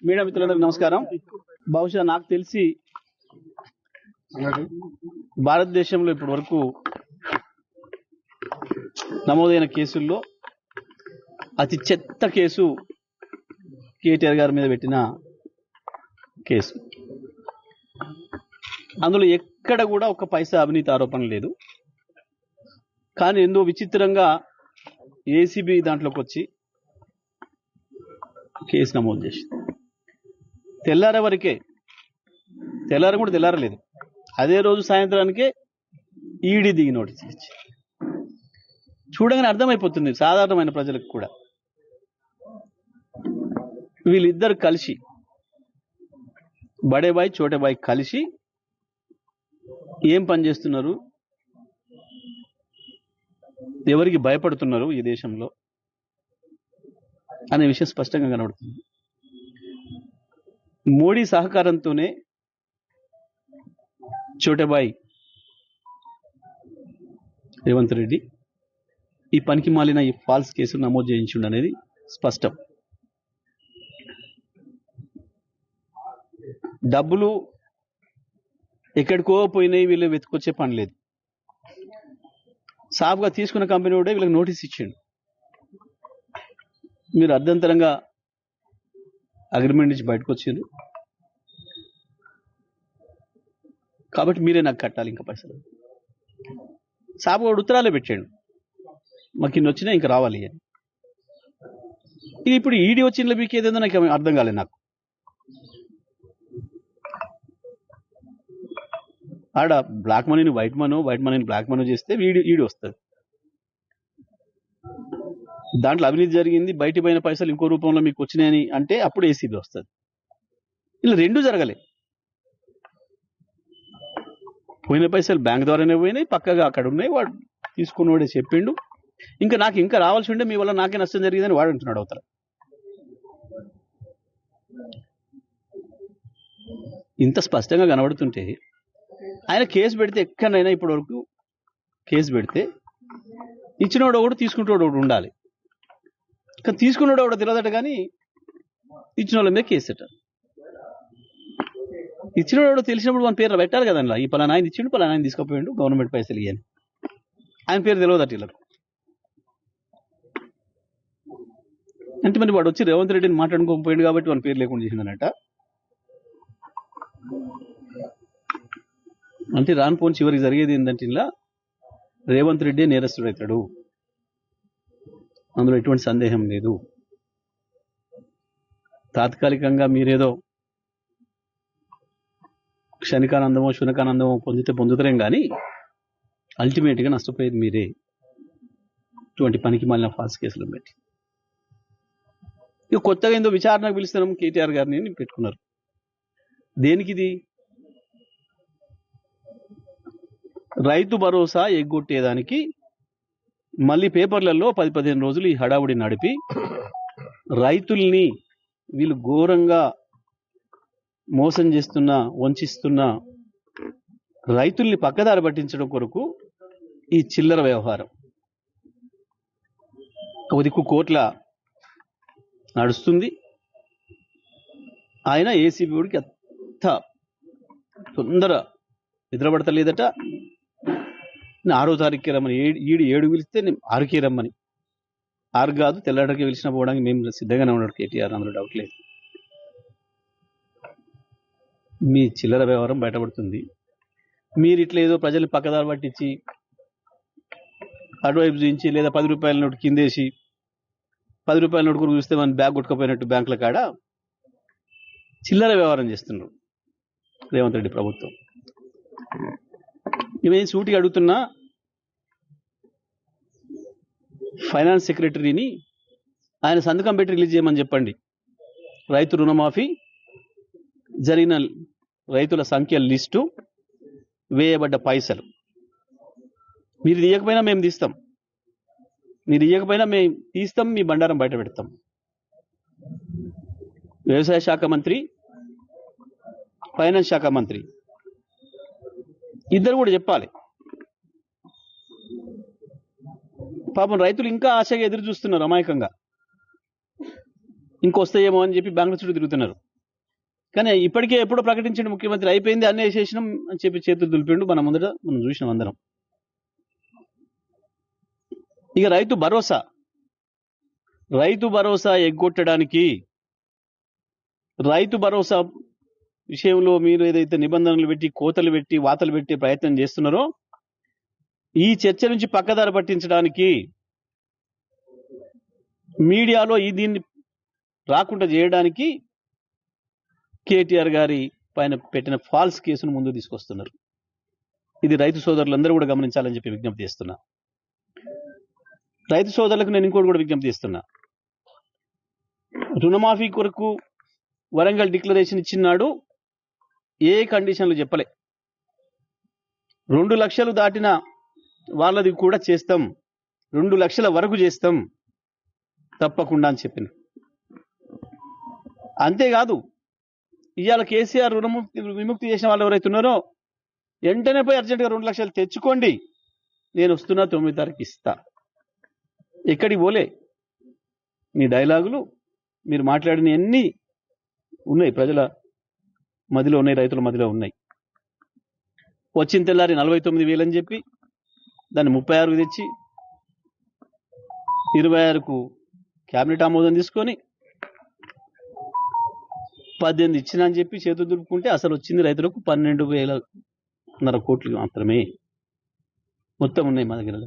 Media మిత్రులందరికీ నమస్కారం. బహుశా నాకు తెలిసి భారతదేశంలో ఇప్పటి వరకు నమోదైన కేసుల్లో అతి చెత్త కేసు కేటీఆర్ గారి మీద పెట్టిన కేసు. అందులో ఎక్కడ కూడా ఒక పైసా అవినీతి ఆరోపణ లేదు. కానీ ఎంతో విచిత్రంగా ఏసీబీ దాంట్లోకి వచ్చి కేసు నమోదు చేసింది. తెల్లారే వరకే, తెల్లారం కూడా తెల్లారలేదు, అదే రోజు సాయంత్రానికే ఈడీ దిగి నోటీసులు ఇచ్చి చూడగానే అర్థమైపోతుంది సాధారణమైన ప్రజలకు కూడా. వీళ్ళిద్దరు కలిసి బడే బాయ్ చోటే బాయ్ కలిసి ఏం పని చేస్తున్నారు, ఎవరికి భయపడుతున్నారు ఈ దేశంలో అనే విషయం స్పష్టంగా కనబడుతుంది. మోడీ సహకారంతోనే చోటేబాయ్ రేవంత్ రెడ్డి ఈ పనికి మాలిన ఈ ఫాల్స్ కేసును నమోదు చేయించుండు అనేది స్పష్టం. డబ్బులు ఎక్కడికో పోయినాయి, వీళ్ళు వెతుకొచ్చే పని లేదు. సాఫ్గా తీసుకున్న కంపెనీ కూడా వీళ్ళకి నోటీస్ ఇచ్చిండు, మీరు అర్ధంతరంగా అగ్రిమెంట్ నుంచి బయటకు వచ్చారు కాబట్టి మీరే నాకు కట్టాలి ఇంకా పైసలు. సాఫ్గా ఉత్తరాలే పెట్టాడు, మాకు ఇన్ని వచ్చినా ఇంకా రావాలి అని. ఇది ఇప్పుడు ఈడీ వచ్చిన మీకు ఏదేందో నాకు అర్థం కాలేదు. నాకు ఆడ బ్లాక్ మనీని వైట్ మనీ, వైట్ మనీని బ్లాక్ మనీ చేస్తే ఈడీ వస్తుంది. దాంట్లో అవినీతి జరిగింది, బయట పోయిన పైసలు ఇంకో రూపంలో మీకు వచ్చినాయని అంటే అప్పుడు ఏసీబీ వస్తుంది. ఇలా రెండు జరగలే. పోయిన పైసలు బ్యాంక్ ద్వారానే పోయినాయి, పక్కగా అక్కడ ఉన్నాయి, వాడు తీసుకున్నవాడే చెప్పిండు. ఇంకా నాకు ఇంకా రావాల్సి ఉంటే మీ వల్ల నాకే నష్టం జరిగిందని వాడు అంటున్నాడు అవతల. ఇంత స్పష్టంగా కనబడుతుంటే ఆయన కేసు పెడితే ఎక్కడైనా ఇప్పటి వరకు కేసు పెడితే ఇచ్చినోడు ఒకటి తీసుకుంటాడు ఒకటి ఉండాలి. కానీ తీసుకున్నాడు ఒకటి తెలియదట, కానీ ఇచ్చిన వాళ్ళ మీద కేసు అట. ఇచ్చినోడు తెలిసినప్పుడు మన పేరు పెట్టాలి కదన్నా, ఈ పలానా ఆయన ఇచ్చిండు, పలానా ఆయన తీసుకుపోయిండు, గవర్నమెంట్ పైసలు ఇయ్యని. ఆయన పేరు తెలియదట వీళ్ళకు. అంటే మరి వాడు వచ్చి రేవంత్ రెడ్డిని మాట్లాడుకోకపోయిండు కాబట్టి మన పేరు లేకుండా చేసిందనట. అంటే రాను పోని చివరికి జరిగేది ఏంటంటే ఇలా రేవంత్ రెడ్డి నేరస్తుడు అవుతాడు, అందులో ఎటువంటి సందేహం లేదు. తాత్కాలికంగా మీరేదో క్షణికానందమో శునకానందమో పొందుతారేం కానీ అల్టిమేట్గా నష్టపోయేది మీరే. ఇటువంటి పనికి మాలిన ఫాల్స్ కేసులు పెట్టి ఇక కొత్తగా ఏందో విచారణకు పిలుస్తున్నాం కేటీఆర్ గారిని పెట్టుకున్నారు. దేనికి? ఇది రైతు భరోసా ఎగ్గొట్టేదానికి మళ్ళీ పేపర్లలో 10-15 రోజులు ఈ హడావుడి నడిపి రైతుల్ని వీళ్ళు ఘోరంగా మోసం చేస్తున్నా, వంచిస్తున్నా రైతుల్ని పక్కదారి పట్టించడం కొరకు ఈ చిల్లర వ్యవహారం ఒక దిక్కు కోట్ల నడుస్తుంది. ఆయన ఏసీబీకి అంత తొందర నిద్రపడతలేదట. 6వ తారీఖుకి రమ్మని, 7 పిలిస్తే 6కి రమ్మని, 6 కాదు తెల్లడికి పిలిచిన పోవడానికి మేము సిద్ధంగానే ఉన్నాడు కేటీఆర్, అందులో డౌట్ లేదు. మీ చిల్లర వ్యవహారం బయటపడుతుంది. మీరు ఇట్లా ఏదో ప్రజల్ని పక్కదారి పట్టించి అటువైపు చూపించి, లేదా 10 రూపాయల నోటు కిందేసి 10 రూపాయల నోటు కొరకు చూస్తే మన బ్యాగ్ కొట్టుకుపోయినట్టు బ్యాంకుల కాడ చిల్లర వ్యవహారం చేస్తున్నారు రేవంత్ రెడ్డి ప్రభుత్వం. ఇవేం సూటిగా అడుగుతున్నా, ఫైనాన్స్ సెక్రటరీని ఆయన సంతకం పెట్టి రిలీజ్ చేయమని చెప్పండి. రైతు రుణమాఫీ జరిగిన రైతుల సంఖ్య లిస్టు, వేయబడ్డ పైసలు. మీరు తీయకపోయినా మేము తీస్తాం, మీరు ఇవ్వకపోయినా మేము తీస్తాం, మీ బండారం బయట పెడతాం. వ్యవసాయ శాఖ మంత్రి, ఫైనాన్స్ శాఖ మంత్రి ఇద్దరు కూడా చెప్పాలి. పాపం రైతులు ఇంకా ఆశగా ఎదురు చూస్తున్నారు అమాయకంగా, ఇంకొస్తాయేమో అని చెప్పి బ్యాంకుల చుట్టూ తిరుగుతున్నారు. కానీ ఇప్పటికే ఎప్పుడో ప్రకటించిన ముఖ్యమంత్రి అయిపోయింది అన్నీ చేసినాం అని చెప్పి చేతులు దులిపిండు. మనం చూసినాం అందరం. ఇక రైతు భరోసా ఎగ్గొట్టడానికి, రైతు భరోసా విషయంలో మీరు ఏదైతే నిబంధనలు పెట్టి, కోతలు పెట్టి, వాతలు పెట్టి ప్రయత్నం చేస్తున్నారో, ఈ చర్చ నుంచి పక్కదారి పట్టించడానికి మీడియాలో దీన్ని రాకుండా చేయడానికి కేటీఆర్ గారి పైన పెట్టిన ఫాల్స్ కేసును ముందు తీసుకొస్తున్నారు. ఇది రైతు సోదరులందరూ కూడా గమనించాలని చెప్పి విజ్ఞప్తి చేస్తున్నా. రైతు సోదరులకు నేను ఇంకోటి కూడా విజ్ఞప్తి చేస్తున్నా. రుణమాఫీ కొరకు వరంగల్ డిక్లరేషన్ ఇచ్చినాడు, ఏ కండిషన్లు చెప్పలే. 2 లక్షలు దాటిన వాళ్ళది కూడా చేస్తాం, 2 లక్షల వరకు చేస్తాం తప్పకుండా అని చెప్పింది. అంతేకాదు, ఇవాళ కేసీఆర్ విముక్తి చేసిన వాళ్ళు ఎవరైతే ఉన్నారో వెంటనే పోయి అర్జెంటుగా 2 లక్షలు తెచ్చుకోండి, నేను వస్తున్నా 9 తారీఖు ఇస్తా. ఎక్కడికి పోలే. మీ డైలాగులు, మీరు మాట్లాడిన అన్ని ఉన్నాయి, ప్రజల మధ్యలో ఉన్నాయి, రైతుల మధ్యలో ఉన్నాయి. వచ్చిన తెల్లారి 49,000 అని చెప్పి దాన్ని 36 తెచ్చి 26కు క్యాబినెట్ ఆమోదం తీసుకొని 18 ఇచ్చిన అని చెప్పి చేతులు దులుపుకుంటే అసలు వచ్చింది రైతులకు 12,500 కోట్లు మాత్రమే. మొత్తం ఉన్నాయి మా దగ్గర.